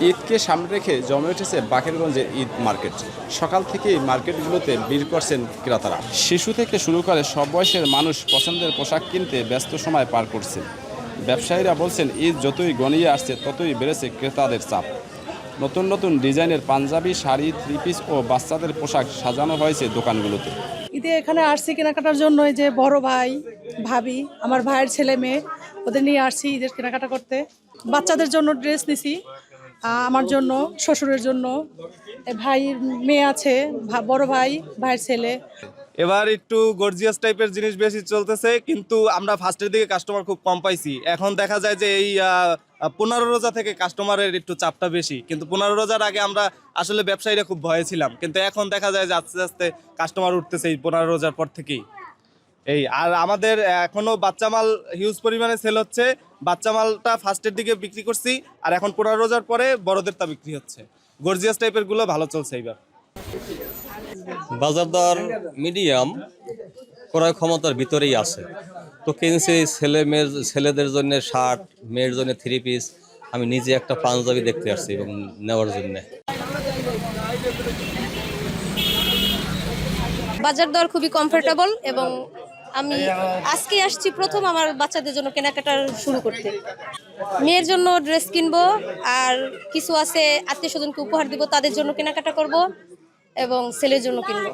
ঈদকে সামনে রেখে জমে উঠেছে বাকেরগঞ্জের ঈদ মার্কেট। সকাল থেকেই মার্কেটগুলোতে ভিড় করছেন ক্রেতারা। শিশু থেকে শুরু করে সব বয়সের মানুষ পছন্দের পোশাক কিনতে ব্যস্ত সময় পার করছে। ব্যবসায়ীরা বলছেন ঈদ যতই ঘনিয়ে আসছে ততই বেড়েছে ক্রেতাদের চাপ। নতুন নতুন ডিজাইনের পাঞ্জাবি, শাড়ি, থ্রি পিস ও বাচ্চাদের পোশাক সাজানো হয়েছে দোকানগুলোতে। ঈদে এখানে আসছি কেনাকাটার জন্য, যে বড় ভাই ভাবি, আমার ভাইয়ের ছেলে মেয়ে, ওদের নিয়ে আসছি ঈদের কেনাকাটা করতে। বাচ্চাদের জন্য ড্রেস নিছি, আমার জন্য, শ্বশুরের জন্য, ভাইয়ের মেয়ে আছে, বড় ভাই, ভাইয়ের ছেলে। এবার একটু গর্জিয়াস টাইপের জিনিস বেশি চলতেছে, কিন্তু আমরা ফার্স্টের দিকে কাস্টমার খুব কম পাইছি। এখন দেখা যায় যে এই 15 রোজা থেকে কাস্টমারের একটু চাপটা বেশি, কিন্তু 15 রোজার আগে আমরা আসলে ব্যবসায়ীরা খুব ভয়ে ছিলাম, কিন্তু এখন দেখা যায় যে আস্তে আস্তে কাস্টমার উঠতেছে এই 15 রোজার পর থেকেই। এই আর আমাদের এখনো বাচ্চা মাল হিউজ পরিমাণে সেল হচ্ছে। বাচ্চা মালটা ফার্স্টের দিকে বিক্রি করছি, আর এখন 15 রোজার পরে বড়দের তা বিক্রি হচ্ছে। গর্জিয়াস টাইপের গুলো ভালো চলছে এইবার। বাজার দর মিডিয়াম, ক্রয় ক্ষমতার ভিতরেই আছে। তো কিনছি ছেলেদের জন্য শার্ট, মেয়ের জন্য থ্রি পিস। আমি নিজে একটা পাঞ্জাবি দেখতে আসছি এবং নেওয়ার জন্য। বাজার দর খুবই কমফোর্টেবল এবং আমি আজকে আসছি প্রথম আমার বাচ্চাদের জন্য কেনাকাটা শুরু করতে। মেয়ের জন্য ড্রেস কিনবো, আর কিছু আছে আত্মীয় স্বজনকে উপহার দিব, তাদের জন্য কেনাকাটা করব এবং ছেলের জন্য কিনবো।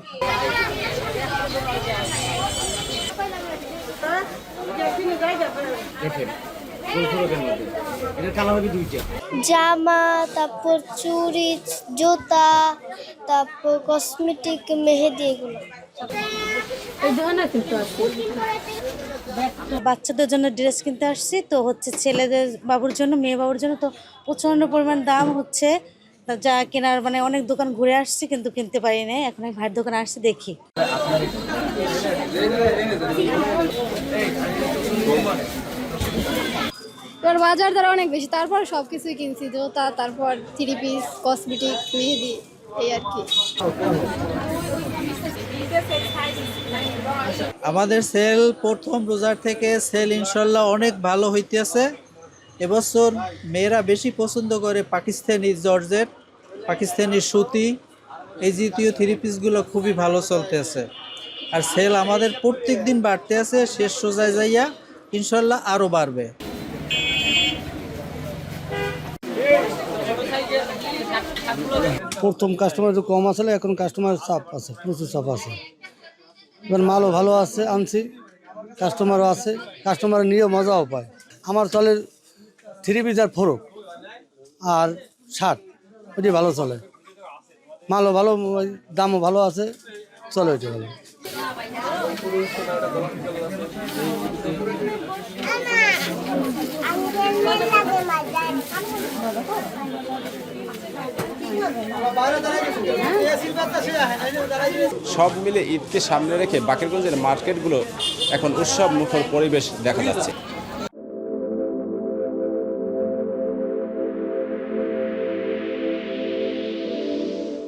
জামা, তারপর চুড়ি, জুতা, তারপর কসমেটিক, মেহেদি, এগুলো। বাচ্চাদের জন্য ড্রেস কিনতে আসছি, তো হচ্ছে ছেলেদের বাবুর জন্য, মেয়ে বাবুর জন্য তো প্রচণ্ড পরিমাণ দাম হচ্ছে। যা কেনার মানে অনেক দোকান ঘুরে আসছি কিন্তু কিনতে পারি না। এখন আমি ভাইয়ের দোকানে আসছি, দেখি। এবার বাজার দর অনেক বেশি, তারপর সব কিছুই কিনছি, জুতা, তারপর থ্রি পিস, কসমেটিক, মেহেদি, এই আর কি। আমাদের সেল প্রথম রোজার থেকে সেল ইনশাল্লাহ অনেক ভালো হইতেছে। এবছর মেয়েরা বেশি পছন্দ করে পাকিস্তানি জর্জেট, পাকিস্তানি সুতি, এই জাতীয় থ্রি পিসগুলো খুবই ভালো চলতেছে। আর সেল আমাদের প্রত্যেক দিন বাড়তে আছে, শেষ রোজায় যাইয়া ইনশাল্লাহ আরও বাড়বে। প্রথম কাস্টমার একটু কম আসলে, এখন কাস্টমার চাপ আছে, প্রচুর চাপ আছে। এবার মালও ভালো আছে, আনছি, কাস্টমারও আছে, কাস্টমার নিয়েও মজাও পায়। আমার চলে থ্রি পিস আর ফোরক আর শার্ট, ওটি ভালো চলে। মালও ভালো, দামও ভালো আছে, চলে ওইটি ভালো। সব মিলে ঈদকে সামনে রেখে বাকেরগঞ্জের মার্কেটগুলো এখন উৎসব মুখর পরিবেশ দেখা যাচ্ছে।